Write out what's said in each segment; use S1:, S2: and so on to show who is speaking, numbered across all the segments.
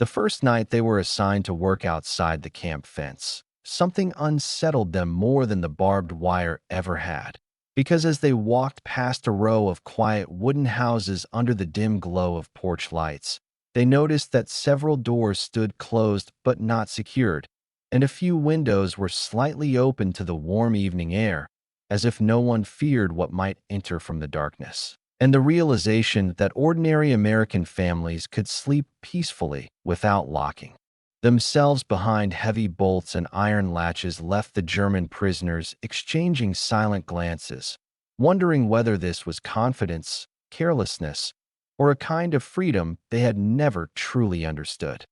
S1: The first night they were assigned to work outside the camp fence. Something unsettled them more than the barbed wire ever had. Because as they walked past a row of quiet wooden houses under the dim glow of porch lights, they noticed that several doors stood closed but not secured, and a few windows were slightly open to the warm evening air, as if no one feared what might enter from the darkness. And the realization that ordinary American families could sleep peacefully without locking themselves behind heavy bolts and iron latches left the German prisoners exchanging silent glances, wondering whether this was confidence, carelessness, or a kind of freedom they had never truly understood.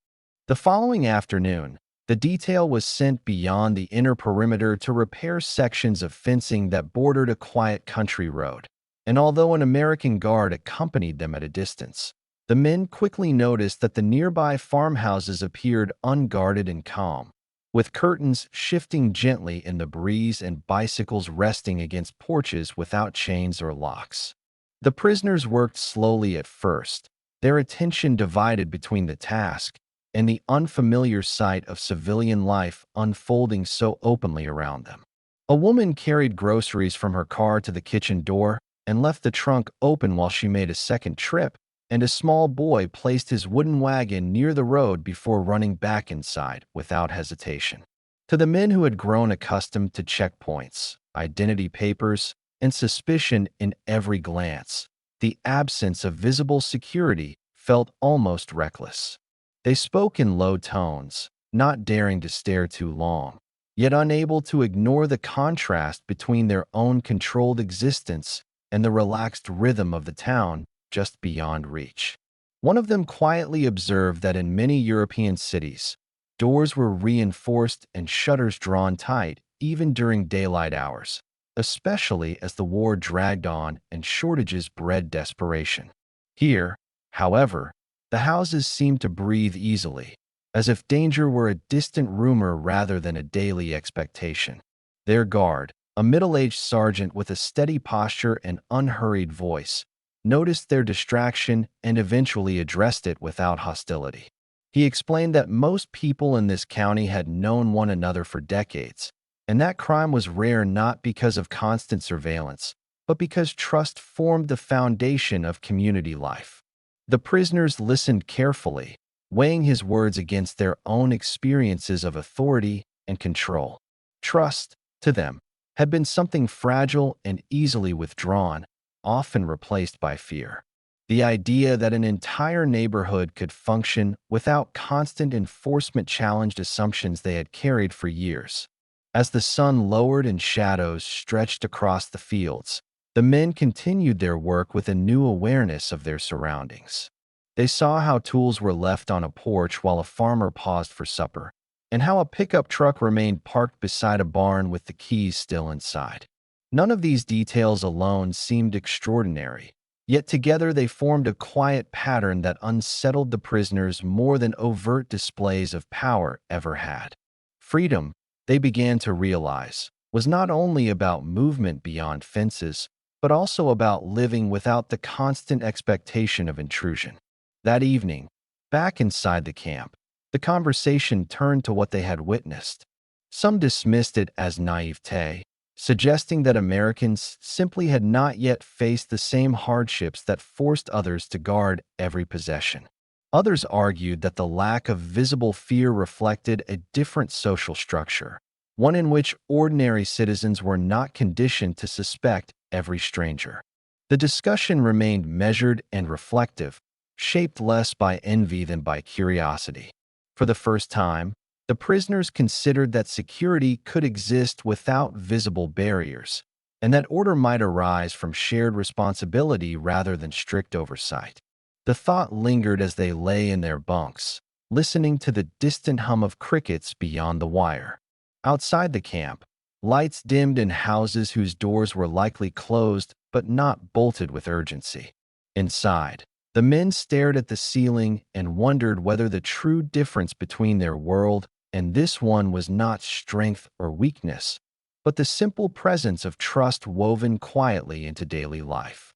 S1: The following afternoon, the detail was sent beyond the inner perimeter to repair sections of fencing that bordered a quiet country road. And although an American guard accompanied them at a distance, the men quickly noticed that the nearby farmhouses appeared unguarded and calm, with curtains shifting gently in the breeze and bicycles resting against porches without chains or locks. The prisoners worked slowly at first, their attention divided between the task and the unfamiliar sight of civilian life unfolding so openly around them. A woman carried groceries from her car to the kitchen door and left the trunk open while she made a second trip, and a small boy placed his wooden wagon near the road before running back inside without hesitation. To the men who had grown accustomed to checkpoints, identity papers, and suspicion in every glance, the absence of visible security felt almost reckless. They spoke in low tones, not daring to stare too long, yet unable to ignore the contrast between their own controlled existence and the relaxed rhythm of the town just beyond reach. One of them quietly observed that in many European cities, doors were reinforced and shutters drawn tight even during daylight hours, especially as the war dragged on and shortages bred desperation. Here, however, the houses seemed to breathe easily, as if danger were a distant rumor rather than a daily expectation. Their guard, a middle-aged sergeant with a steady posture and unhurried voice, noticed their distraction and eventually addressed it without hostility. He explained that most people in this county had known one another for decades, and that crime was rare not because of constant surveillance, but because trust formed the foundation of community life. The prisoners listened carefully, weighing his words against their own experiences of authority and control. Trust, to them, had been something fragile and easily withdrawn, often replaced by fear. The idea that an entire neighborhood could function without constant enforcement challenged assumptions they had carried for years. As the sun lowered and shadows stretched across the fields, the men continued their work with a new awareness of their surroundings. They saw how tools were left on a porch while a farmer paused for supper, and how a pickup truck remained parked beside a barn with the keys still inside. None of these details alone seemed extraordinary, yet together they formed a quiet pattern that unsettled the prisoners more than overt displays of power ever had. Freedom, they began to realize, was not only about movement beyond fences, but also about living without the constant expectation of intrusion. That evening, back inside the camp, the conversation turned to what they had witnessed. Some dismissed it as naivete, suggesting that Americans simply had not yet faced the same hardships that forced others to guard every possession. Others argued that the lack of visible fear reflected a different social structure, one in which ordinary citizens were not conditioned to suspect every stranger. The discussion remained measured and reflective, shaped less by envy than by curiosity. For the first time, the prisoners considered that security could exist without visible barriers, and that order might arise from shared responsibility rather than strict oversight. The thought lingered as they lay in their bunks, listening to the distant hum of crickets beyond the wire. Outside the camp, lights dimmed in houses whose doors were likely closed but not bolted with urgency. Inside, the men stared at the ceiling and wondered whether the true difference between their world and this one was not strength or weakness, but the simple presence of trust woven quietly into daily life.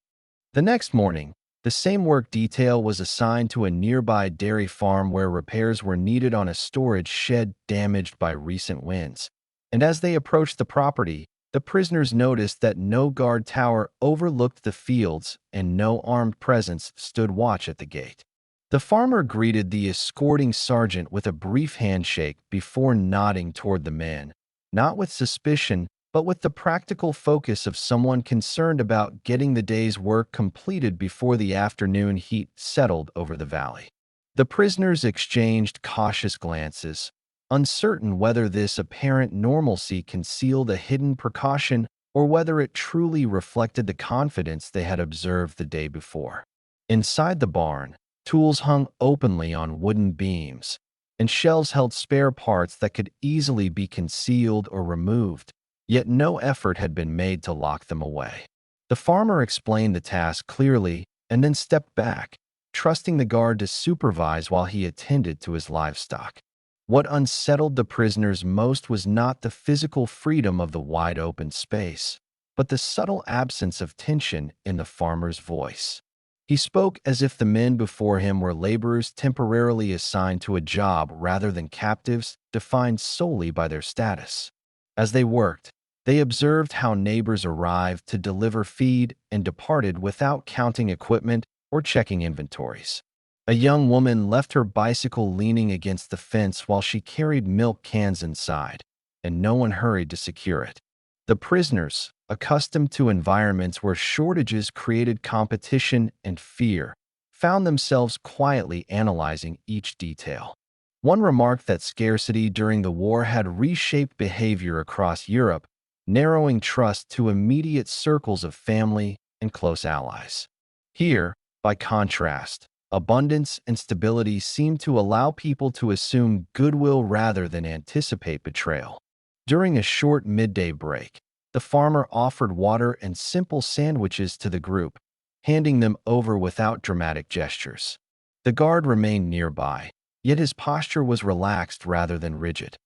S1: The next morning, The same work detail was assigned to a nearby dairy farm where repairs were needed on a storage shed damaged by recent winds. And as they approached the property, the prisoners noticed that no guard tower overlooked the fields and no armed presence stood watch at the gate. The farmer greeted the escorting sergeant with a brief handshake before nodding toward the men, not with suspicion, but with the practical focus of someone concerned about getting the day's work completed before the afternoon heat settled over the valley. The prisoners exchanged cautious glances, uncertain whether this apparent normalcy concealed a hidden precaution or whether it truly reflected the confidence they had observed the day before. Inside the barn, tools hung openly on wooden beams, and shelves held spare parts that could easily be concealed or removed, yet no effort had been made to lock them away. The farmer explained the task clearly and then stepped back, trusting the guard to supervise while he attended to his livestock. What unsettled the prisoners most was not the physical freedom of the wide-open space, but the subtle absence of tension in the farmer's voice. He spoke as if the men before him were laborers temporarily assigned to a job rather than captives defined solely by their status. As they worked, they observed how neighbors arrived to deliver feed and departed without counting equipment or checking inventories. A young woman left her bicycle leaning against the fence while she carried milk cans inside, and no one hurried to secure it. The prisoners, accustomed to environments where shortages created competition and fear, found themselves quietly analyzing each detail. One remarked that scarcity during the war had reshaped behavior across Europe, narrowing trust to immediate circles of family and close allies. Here, by contrast, abundance and stability seemed to allow people to assume goodwill rather than anticipate betrayal. During a short midday break, the farmer offered water and simple sandwiches to the group, handing them over without dramatic gestures. The guard remained nearby, yet his posture was relaxed rather than rigid.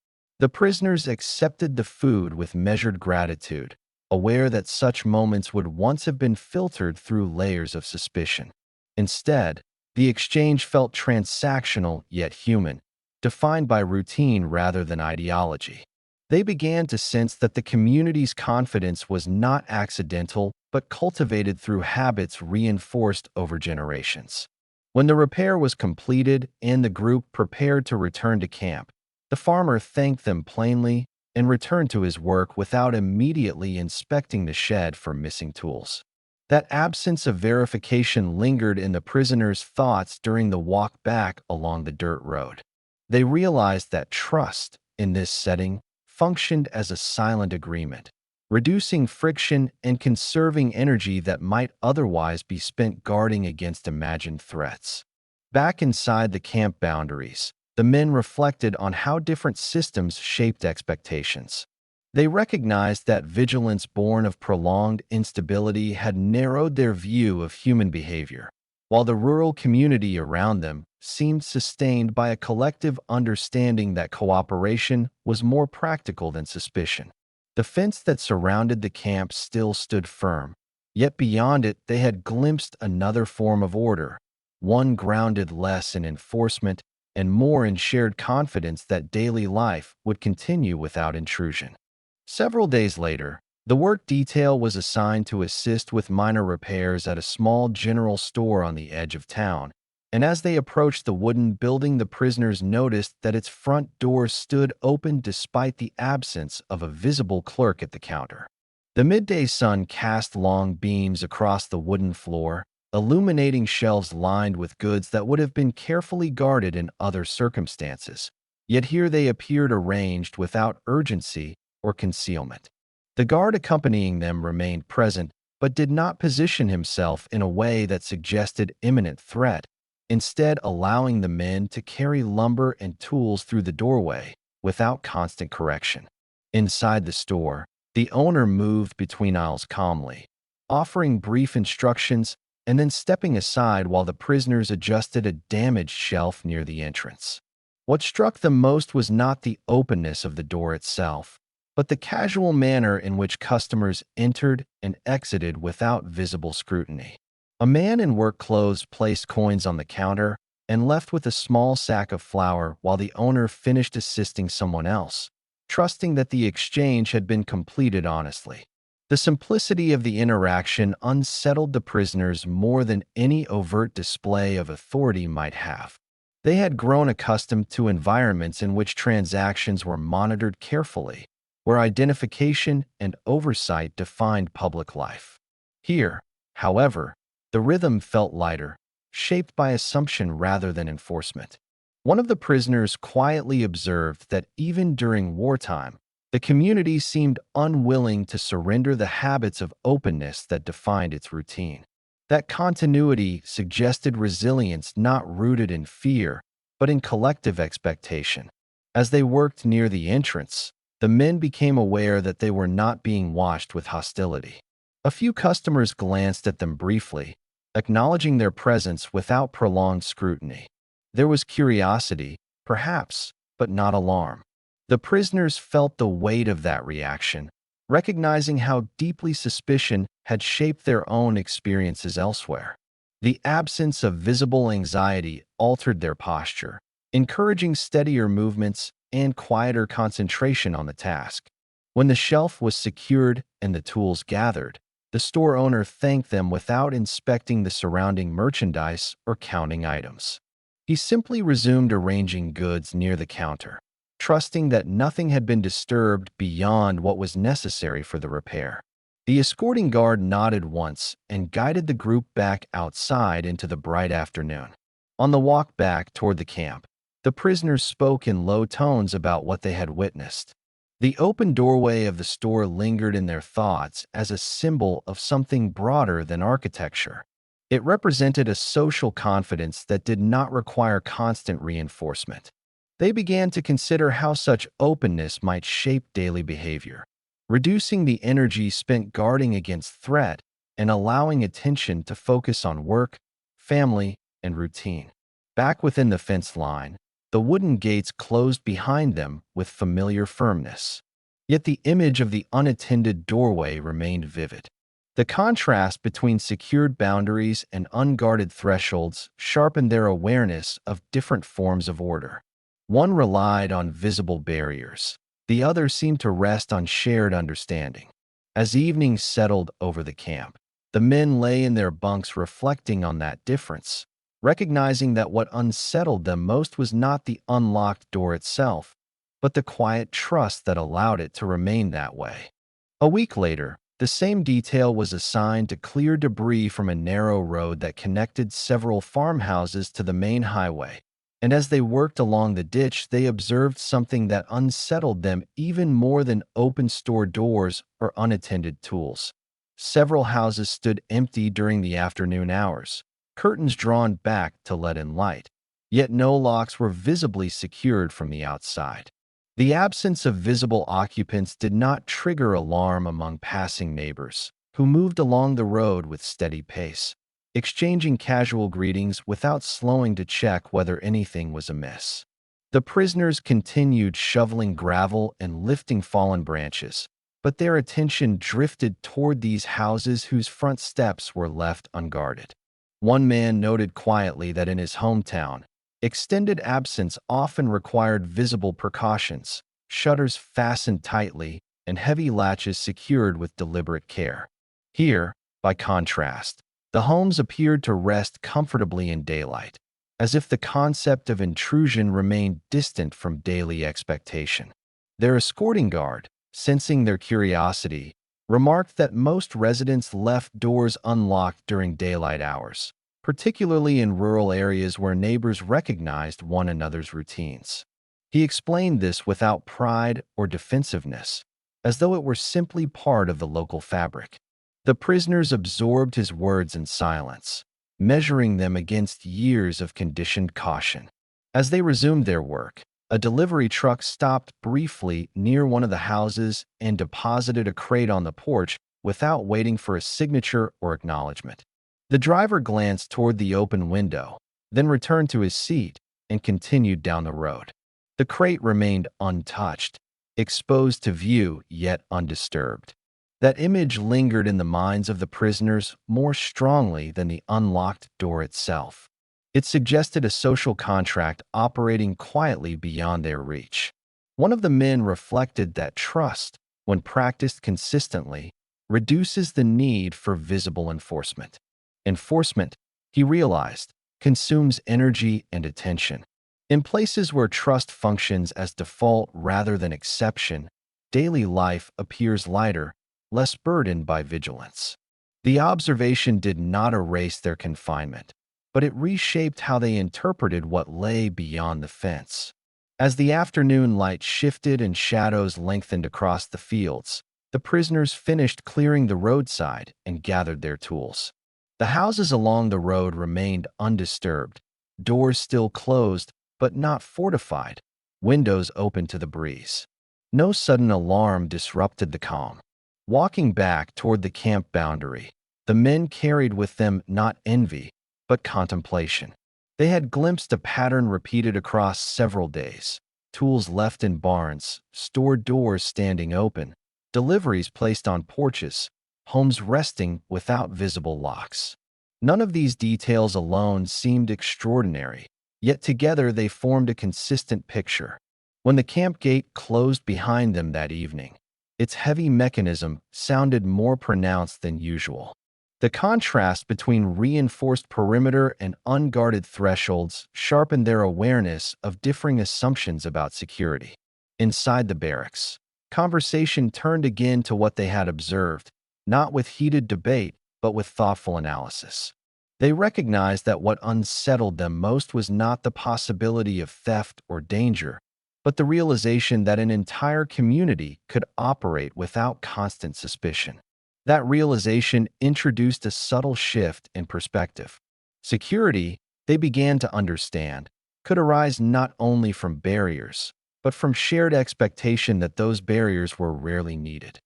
S1: The prisoners accepted the food with measured gratitude, aware that such moments would once have been filtered through layers of suspicion. Instead, the exchange felt transactional yet human, defined by routine rather than ideology. They began to sense that the community's confidence was not accidental but cultivated through habits reinforced over generations. When the repair was completed and the group prepared to return to camp, the farmer thanked them plainly and returned to his work without immediately inspecting the shed for missing tools. That absence of verification lingered in the prisoners' thoughts during the walk back along the dirt road. They realized that trust, in this setting, functioned as a silent agreement, reducing friction and conserving energy that might otherwise be spent guarding against imagined threats. Back inside the camp boundaries, the men reflected on how different systems shaped expectations. They recognized that vigilance born of prolonged instability had narrowed their view of human behavior, while the rural community around them seemed sustained by a collective understanding that cooperation was more practical than suspicion. The fence that surrounded the camp still stood firm, yet beyond it they had glimpsed another form of order, one grounded less in enforcement and more in shared confidence that daily life would continue without intrusion. Several days later, the work detail was assigned to assist with minor repairs at a small general store on the edge of town, and as they approached the wooden building, the prisoners noticed that its front door stood open despite the absence of a visible clerk at the counter. The midday sun cast long beams across the wooden floor, illuminating shelves lined with goods that would have been carefully guarded in other circumstances, yet here they appeared arranged without urgency or concealment. The guard accompanying them remained present, but did not position himself in a way that suggested imminent threat, instead allowing the men to carry lumber and tools through the doorway without constant correction. Inside the store, the owner moved between aisles calmly, offering brief instructions and then stepping aside while the prisoners adjusted a damaged shelf near the entrance. What struck them most was not the openness of the door itself, but the casual manner in which customers entered and exited without visible scrutiny. A man in work clothes placed coins on the counter and left with a small sack of flour while the owner finished assisting someone else, trusting that the exchange had been completed honestly. The simplicity of the interaction unsettled the prisoners more than any overt display of authority might have. They had grown accustomed to environments in which transactions were monitored carefully, where identification and oversight defined public life. Here, however, the rhythm felt lighter, shaped by assumption rather than enforcement. One of the prisoners quietly observed that even during wartime, the community seemed unwilling to surrender the habits of openness that defined its routine. That continuity suggested resilience not rooted in fear, but in collective expectation. As they worked near the entrance, the men became aware that they were not being watched with hostility. A few customers glanced at them briefly, acknowledging their presence without prolonged scrutiny. There was curiosity, perhaps, but not alarm. The prisoners felt the weight of that reaction, recognizing how deeply suspicion had shaped their own experiences elsewhere. The absence of visible anxiety altered their posture, encouraging steadier movements and quieter concentration on the task. When the shelf was secured and the tools gathered, the store owner thanked them without inspecting the surrounding merchandise or counting items. He simply resumed arranging goods near the counter, trusting that nothing had been disturbed beyond what was necessary for the repair. The escorting guard nodded once and guided the group back outside into the bright afternoon. On the walk back toward the camp, the prisoners spoke in low tones about what they had witnessed. The open doorway of the store lingered in their thoughts as a symbol of something broader than architecture. It represented a social confidence that did not require constant reinforcement. They began to consider how such openness might shape daily behavior, reducing the energy spent guarding against threat and allowing attention to focus on work, family, and routine. Back within the fence line, the wooden gates closed behind them with familiar firmness. Yet the image of the unattended doorway remained vivid. The contrast between secured boundaries and unguarded thresholds sharpened their awareness of different forms of order. One relied on visible barriers. The other seemed to rest on shared understanding. As evening settled over the camp, the men lay in their bunks reflecting on that difference, recognizing that what unsettled them most was not the unlocked door itself, but the quiet trust that allowed it to remain that way. A week later, the same detail was assigned to clear debris from a narrow road that connected several farmhouses to the main highway, and as they worked along the ditch, they observed something that unsettled them even more than open store doors or unattended tools. Several houses stood empty during the afternoon hours, curtains drawn back to let in light, yet no locks were visibly secured from the outside. The absence of visible occupants did not trigger alarm among passing neighbors, who moved along the road with steady pace, exchanging casual greetings without slowing to check whether anything was amiss. The prisoners continued shoveling gravel and lifting fallen branches, but their attention drifted toward these houses whose front steps were left unguarded. One man noted quietly that in his hometown, extended absence often required visible precautions, shutters fastened tightly, and heavy latches secured with deliberate care. Here, by contrast, the homes appeared to rest comfortably in daylight, as if the concept of intrusion remained distant from daily expectation. Their escorting guard, sensing their curiosity, remarked that most residents left doors unlocked during daylight hours, particularly in rural areas where neighbors recognized one another's routines. He explained this without pride or defensiveness, as though it were simply part of the local fabric. The prisoners absorbed his words in silence, measuring them against years of conditioned caution. As they resumed their work, a delivery truck stopped briefly near one of the houses and deposited a crate on the porch without waiting for a signature or acknowledgement. The driver glanced toward the open window, then returned to his seat and continued down the road. The crate remained untouched, exposed to view yet undisturbed. That image lingered in the minds of the prisoners more strongly than the unlocked door itself. It suggested a social contract operating quietly beyond their reach. One of the men reflected that trust, when practiced consistently, reduces the need for visible enforcement. Enforcement, he realized, consumes energy and attention. In places where trust functions as default rather than exception, daily life appears lighter, less burdened by vigilance. The observation did not erase their confinement, but it reshaped how they interpreted what lay beyond the fence. As the afternoon light shifted and shadows lengthened across the fields, the prisoners finished clearing the roadside and gathered their tools. The houses along the road remained undisturbed, doors still closed but not fortified, windows open to the breeze. No sudden alarm disrupted the calm. Walking back toward the camp boundary, the men carried with them not envy, but contemplation. They had glimpsed a pattern repeated across several days: tools left in barns, stored doors standing open, deliveries placed on porches, homes resting without visible locks. None of these details alone seemed extraordinary, yet together they formed a consistent picture. When the camp gate closed behind them that evening, its heavy mechanism sounded more pronounced than usual. The contrast between reinforced perimeter and unguarded thresholds sharpened their awareness of differing assumptions about security. Inside the barracks, conversation turned again to what they had observed, not with heated debate, but with thoughtful analysis. They recognized that what unsettled them most was not the possibility of theft or danger, but the realization that an entire community could operate without constant suspicion. That realization introduced a subtle shift in perspective. Security, they began to understand, could arise not only from barriers, but from shared expectation that those barriers were rarely needed.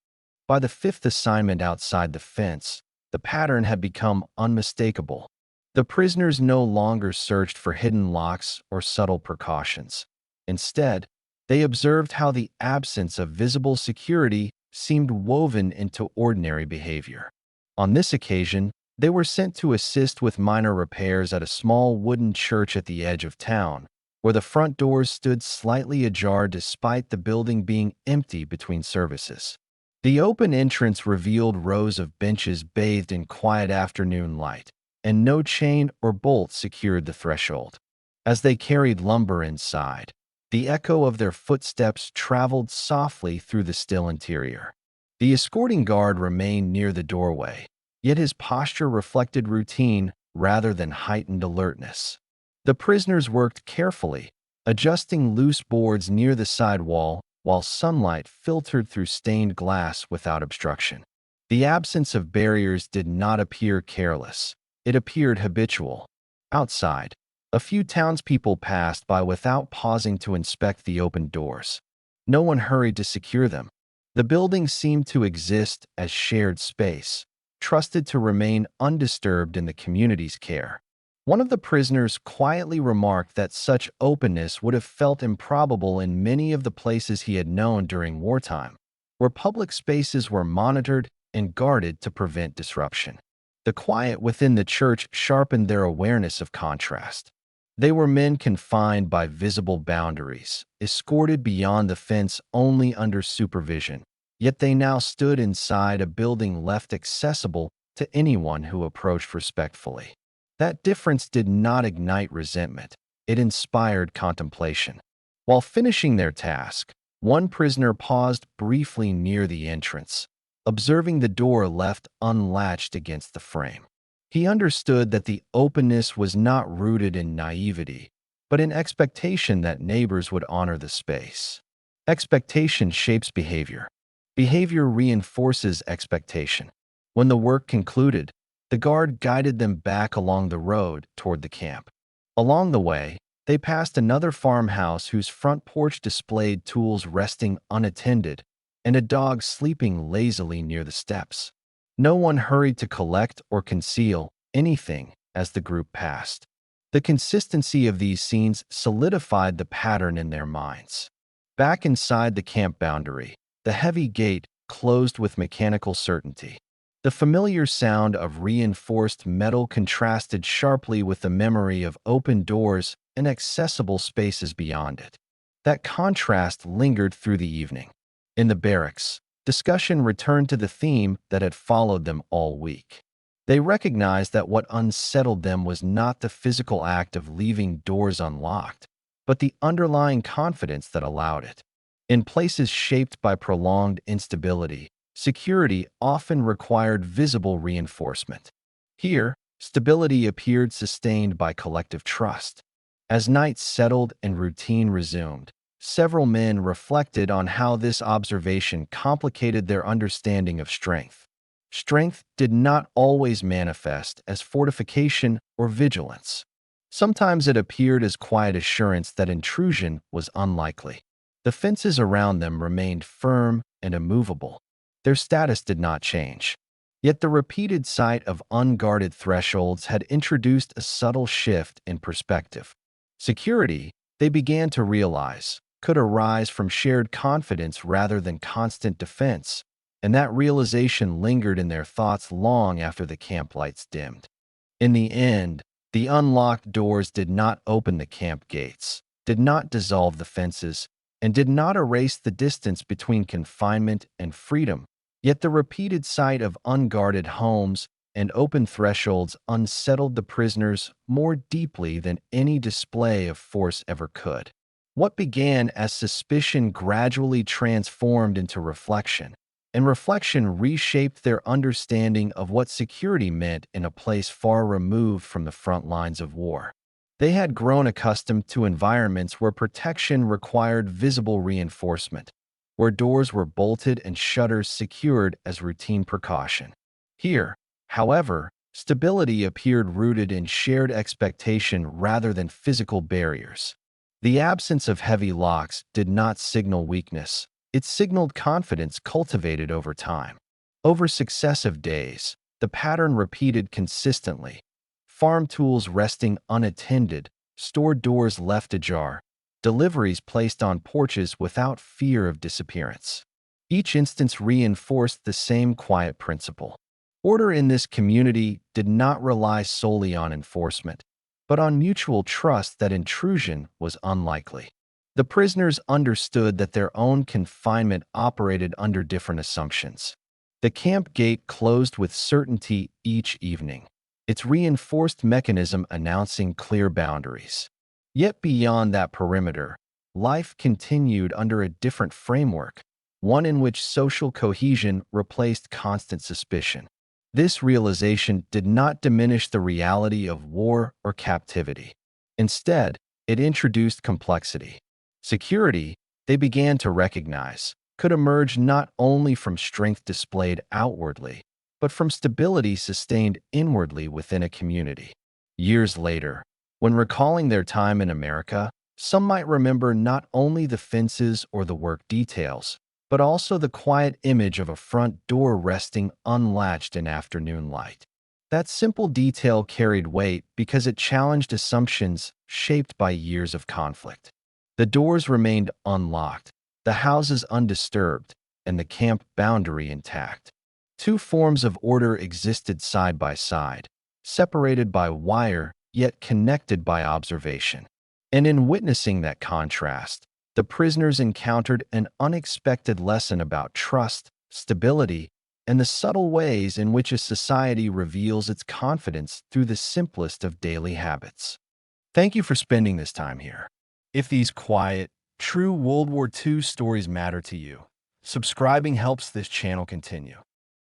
S1: By the fifth assignment outside the fence, the pattern had become unmistakable. The prisoners no longer searched for hidden locks or subtle precautions. Instead, they observed how the absence of visible security seemed woven into ordinary behavior. On this occasion, they were sent to assist with minor repairs at a small wooden church at the edge of town, where the front doors stood slightly ajar despite the building being empty between services. The open entrance revealed rows of benches bathed in quiet afternoon light, and no chain or bolt secured the threshold. As they carried lumber inside, the echo of their footsteps traveled softly through the still interior. The escorting guard remained near the doorway, yet his posture reflected routine rather than heightened alertness. The prisoners worked carefully, adjusting loose boards near the side wall while sunlight filtered through stained glass without obstruction. The absence of barriers did not appear careless. It appeared habitual. Outside, a few townspeople passed by without pausing to inspect the open doors. No one hurried to secure them. The building seemed to exist as shared space, trusted to remain undisturbed in the community's care. One of the prisoners quietly remarked that such openness would have felt improbable in many of the places he had known during wartime, where public spaces were monitored and guarded to prevent disruption. The quiet within the church sharpened their awareness of contrast. They were men confined by visible boundaries, escorted beyond the fence only under supervision, yet they now stood inside a building left accessible to anyone who approached respectfully. That difference did not ignite resentment. It inspired contemplation. While finishing their task, one prisoner paused briefly near the entrance, observing the door left unlatched against the frame. He understood that the openness was not rooted in naivety, but in expectation that neighbors would honor the space. Expectation shapes behavior. Behavior reinforces expectation. When the work concluded, the guard guided them back along the road toward the camp. Along the way, they passed another farmhouse whose front porch displayed tools resting unattended and a dog sleeping lazily near the steps. No one hurried to collect or conceal anything as the group passed. The consistency of these scenes solidified the pattern in their minds. Back inside the camp boundary, the heavy gate closed with mechanical certainty. The familiar sound of reinforced metal contrasted sharply with the memory of open doors and accessible spaces beyond it. That contrast lingered through the evening. In the barracks, discussion returned to the theme that had followed them all week. They recognized that what unsettled them was not the physical act of leaving doors unlocked, but the underlying confidence that allowed it. In places shaped by prolonged instability, security often required visible reinforcement. Here, stability appeared sustained by collective trust. As night settled and routine resumed, several men reflected on how this observation complicated their understanding of strength. Strength did not always manifest as fortification or vigilance. Sometimes it appeared as quiet assurance that intrusion was unlikely. The fences around them remained firm and immovable. Their status did not change. Yet the repeated sight of unguarded thresholds had introduced a subtle shift in perspective. Security, they began to realize, could arise from shared confidence rather than constant defense, and that realization lingered in their thoughts long after the camp lights dimmed. In the end, the unlocked doors did not open the camp gates, did not dissolve the fences, and did not erase the distance between confinement and freedom. Yet the repeated sight of unguarded homes and open thresholds unsettled the prisoners more deeply than any display of force ever could. What began as suspicion gradually transformed into reflection, and reflection reshaped their understanding of what security meant in a place far removed from the front lines of war. They had grown accustomed to environments where protection required visible reinforcement, where doors were bolted and shutters secured as routine precaution. Here, however, stability appeared rooted in shared expectation rather than physical barriers. The absence of heavy locks did not signal weakness. It signaled confidence cultivated over time. Over successive days, the pattern repeated consistently. Farm tools resting unattended, store doors left ajar, deliveries placed on porches without fear of disappearance. Each instance reinforced the same quiet principle. Order in this community did not rely solely on enforcement, but on mutual trust that intrusion was unlikely. The prisoners understood that their own confinement operated under different assumptions. The camp gate closed with certainty each evening, its reinforced mechanism announcing clear boundaries. Yet beyond that perimeter, life continued under a different framework, one in which social cohesion replaced constant suspicion. This realization did not diminish the reality of war or captivity. Instead, it introduced complexity. Security, they began to recognize, could emerge not only from strength displayed outwardly, but from stability sustained inwardly within a community. Years later, when recalling their time in America, some might remember not only the fences or the work details, but also the quiet image of a front door resting unlatched in afternoon light. That simple detail carried weight because it challenged assumptions shaped by years of conflict. The doors remained unlocked, the houses undisturbed, and the camp boundary intact. Two forms of order existed side by side, separated by wire yet connected by observation. And in witnessing that contrast, the prisoners encountered an unexpected lesson about trust, stability, and the subtle ways in which a society reveals its confidence through the simplest of daily habits. Thank you for spending this time here. If these quiet, true World War II stories matter to you, subscribing helps this channel continue.